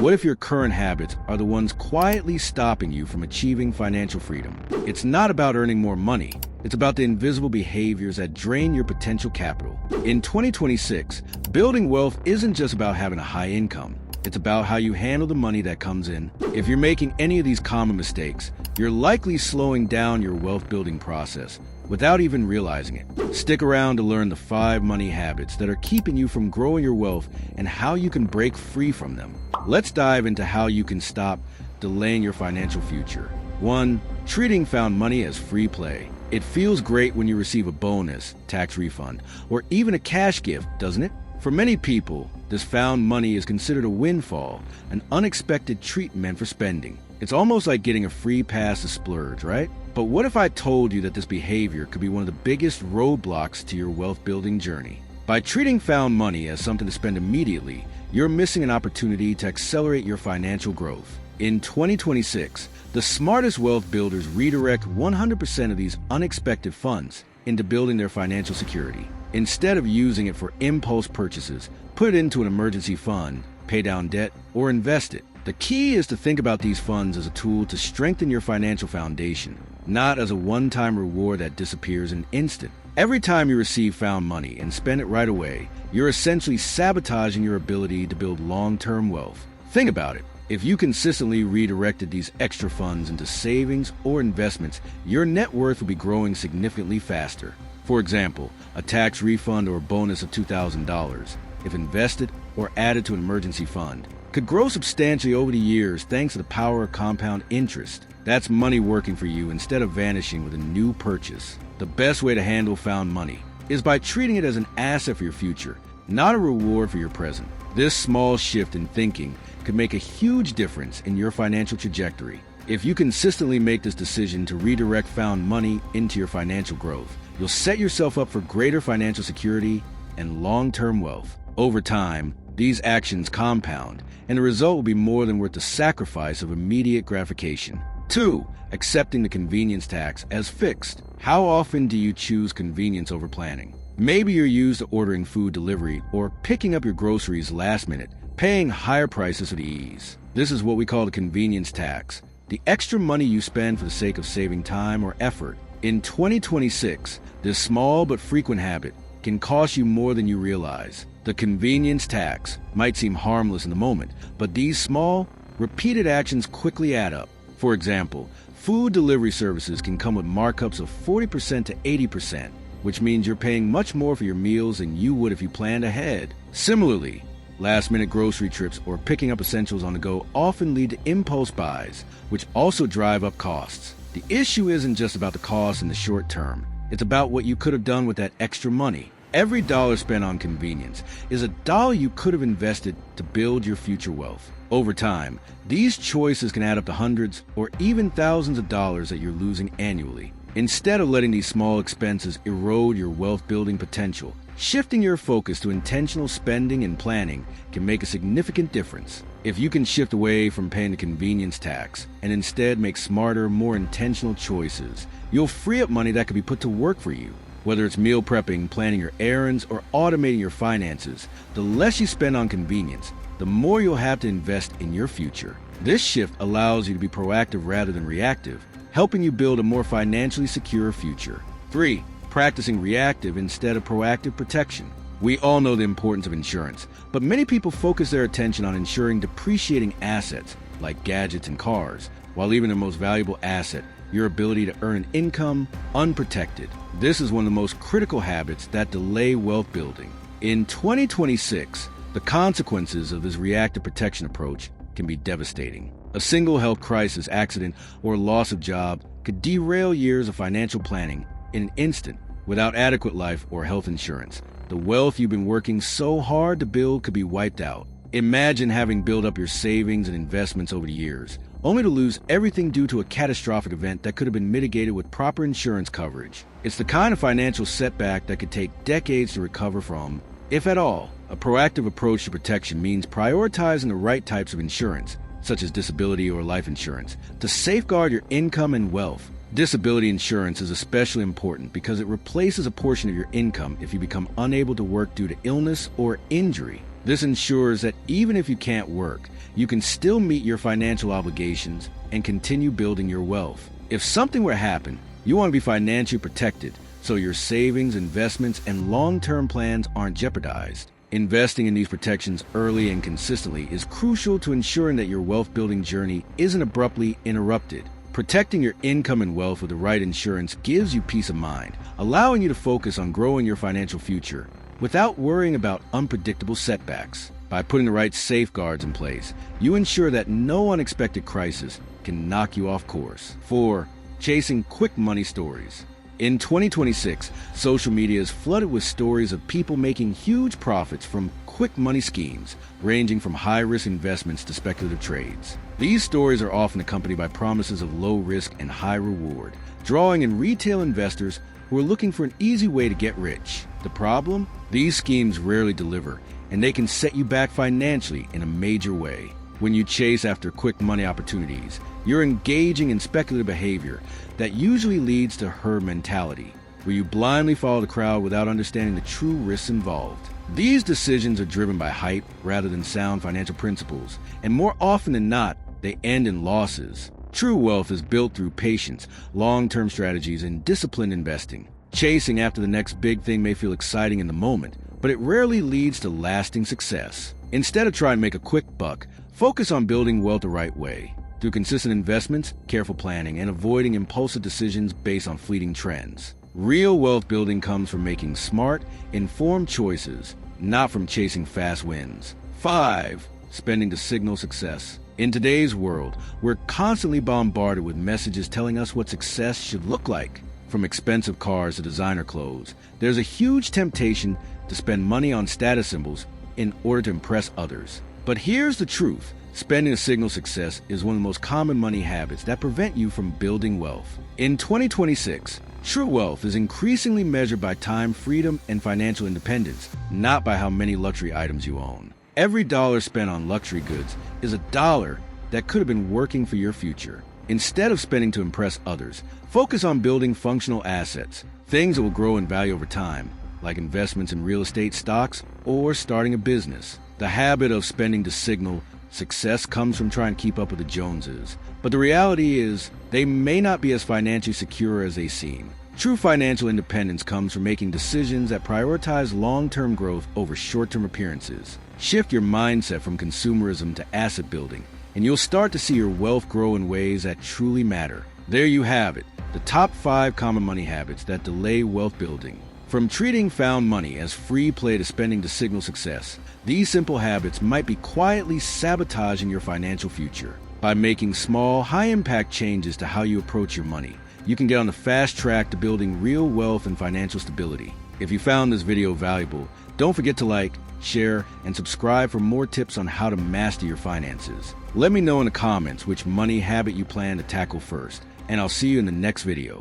What if your current habits are the ones quietly stopping you from achieving financial freedom? It's not about earning more money. It's about the invisible behaviors that drain your potential capital. In 2026, building wealth isn't just about having a high income. It's about how you handle the money that comes in. If you're making any of these common mistakes, you're likely slowing down your wealth building process without even realizing it. Stick around to learn the 5 money habits that are keeping you from growing your wealth and how you can break free from them. Let's dive into how you can stop delaying your financial future. 1. Treating found money as free play. It feels great when you receive a bonus, tax refund, or even a cash gift, doesn't it? For many people, this found money is considered a windfall, an unexpected treat meant for spending. It's almost like getting a free pass to splurge, right? But what if I told you that this behavior could be one of the biggest roadblocks to your wealth building journey? By treating found money as something to spend immediately, you're missing an opportunity to accelerate your financial growth. In 2026, the smartest wealth builders redirect 100% of these unexpected funds into building their financial security. Instead of using it for impulse purchases, put it into an emergency fund, pay down debt, or invest it. The key is to think about these funds as a tool to strengthen your financial foundation, not as a one-time reward that disappears in an instant. Every time you receive found money and spend it right away, you're essentially sabotaging your ability to build long-term wealth. Think about it. If you consistently redirected these extra funds into savings or investments, your net worth will be growing significantly faster. For example, a tax refund or a bonus of $2,000, if invested or added to an emergency fund, could grow substantially over the years thanks to the power of compound interest. That's money working for you instead of vanishing with a new purchase. The best way to handle found money is by treating it as an asset for your future, not a reward for your present. This small shift in thinking could make a huge difference in your financial trajectory. If you consistently make this decision to redirect found money into your financial growth, you'll set yourself up for greater financial security and long-term wealth. Over time, these actions compound, and the result will be more than worth the sacrifice of immediate gratification. 2. Accepting the convenience tax as fixed. How often do you choose convenience over planning? Maybe you're used to ordering food delivery or picking up your groceries last minute, paying higher prices for the ease. This is what we call the convenience tax, the extra money you spend for the sake of saving time or effort. In 2026, this small but frequent habit can cost you more than you realize. The convenience tax might seem harmless in the moment, but these small, repeated actions quickly add up. For example, food delivery services can come with markups of 40% to 80%, which means you're paying much more for your meals than you would if you planned ahead. Similarly, last-minute grocery trips or picking up essentials on the go often lead to impulse buys, which also drive up costs. The issue isn't just about the cost in the short term. It's about what you could have done with that extra money. Every dollar spent on convenience is a dollar you could have invested to build your future wealth. Over time, these choices can add up to hundreds or even thousands of dollars that you're losing annually. Instead of letting these small expenses erode your wealth-building potential, shifting your focus to intentional spending and planning can make a significant difference. If you can shift away from paying the convenience tax and instead make smarter, more intentional choices, you'll free up money that could be put to work for you. Whether it's meal prepping, planning your errands, or automating your finances, the less you spend on convenience, the more you'll have to invest in your future. This shift allows you to be proactive rather than reactive, helping you build a more financially secure future. 3. Practicing reactive instead of proactive protection. We all know the importance of insurance, but many people focus their attention on insuring depreciating assets like gadgets and cars, while leaving their most valuable asset, your ability to earn an income, unprotected. This is one of the most critical habits that delay wealth building. In 2026, the consequences of this reactive protection approach can be devastating. A single health crisis, accident, or loss of job could derail years of financial planning in an instant. Without adequate life or health insurance, the wealth you've been working so hard to build could be wiped out. Imagine having built up your savings and investments over the years, only to lose everything due to a catastrophic event that could have been mitigated with proper insurance coverage. It's the kind of financial setback that could take decades to recover from, if at all. A proactive approach to protection means prioritizing the right types of insurance, such as disability or life insurance, to safeguard your income and wealth. Disability insurance is especially important because it replaces a portion of your income if you become unable to work due to illness or injury. This ensures that even if you can't work, you can still meet your financial obligations and continue building your wealth. If something were to happen, you want to be financially protected so your savings, investments, and long-term plans aren't jeopardized. Investing in these protections early and consistently is crucial to ensuring that your wealth-building journey isn't abruptly interrupted. Protecting your income and wealth with the right insurance gives you peace of mind, allowing you to focus on growing your financial future without worrying about unpredictable setbacks. By putting the right safeguards in place, you ensure that no unexpected crisis can knock you off course. 4. Chasing quick money stories. In 2026, social media is flooded with stories of people making huge profits from quick money schemes, ranging from high-risk investments to speculative trades. These stories are often accompanied by promises of low risk and high reward, drawing in retail investors who are looking for an easy way to get rich. The problem? These schemes rarely deliver, and they can set you back financially in a major way. When you chase after quick money opportunities, you're engaging in speculative behavior that usually leads to herd mentality, where you blindly follow the crowd without understanding the true risks involved. These decisions are driven by hype rather than sound financial principles, and more often than not, they end in losses. True wealth is built through patience, long-term strategies, and disciplined investing. Chasing after the next big thing may feel exciting in the moment, but it rarely leads to lasting success. Instead of trying to make a quick buck, focus on building wealth the right way, through consistent investments, careful planning, and avoiding impulsive decisions based on fleeting trends. Real wealth building comes from making smart, informed choices, not from chasing fast wins. 5. Spending to signal success. In today's world, we're constantly bombarded with messages telling us what success should look like. From expensive cars to designer clothes, there's a huge temptation to spend money on status symbols in order to impress others. But here's the truth. Spending to signal success is one of the most common money habits that prevent you from building wealth. In 2026, true wealth is increasingly measured by time, freedom, and financial independence, not by how many luxury items you own. Every dollar spent on luxury goods is a dollar that could have been working for your future. Instead of spending to impress others, focus on building functional assets, things that will grow in value over time, like investments in real estate, stocks, or starting a business. The habit of spending to signal success comes from trying to keep up with the Joneses, but the reality is they may not be as financially secure as they seem. True financial independence comes from making decisions that prioritize long-term growth over short-term appearances. Shift your mindset from consumerism to asset building, and you'll start to see your wealth grow in ways that truly matter. There you have it, the top 5 common money habits that delay wealth building. From treating found money as free play to spending to signal success, these simple habits might be quietly sabotaging your financial future. By making small, high-impact changes to how you approach your money, you can get on the fast track to building real wealth and financial stability. If you found this video valuable, don't forget to like, share, and subscribe for more tips on how to master your finances. Let me know in the comments which money habit you plan to tackle first, and I'll see you in the next video.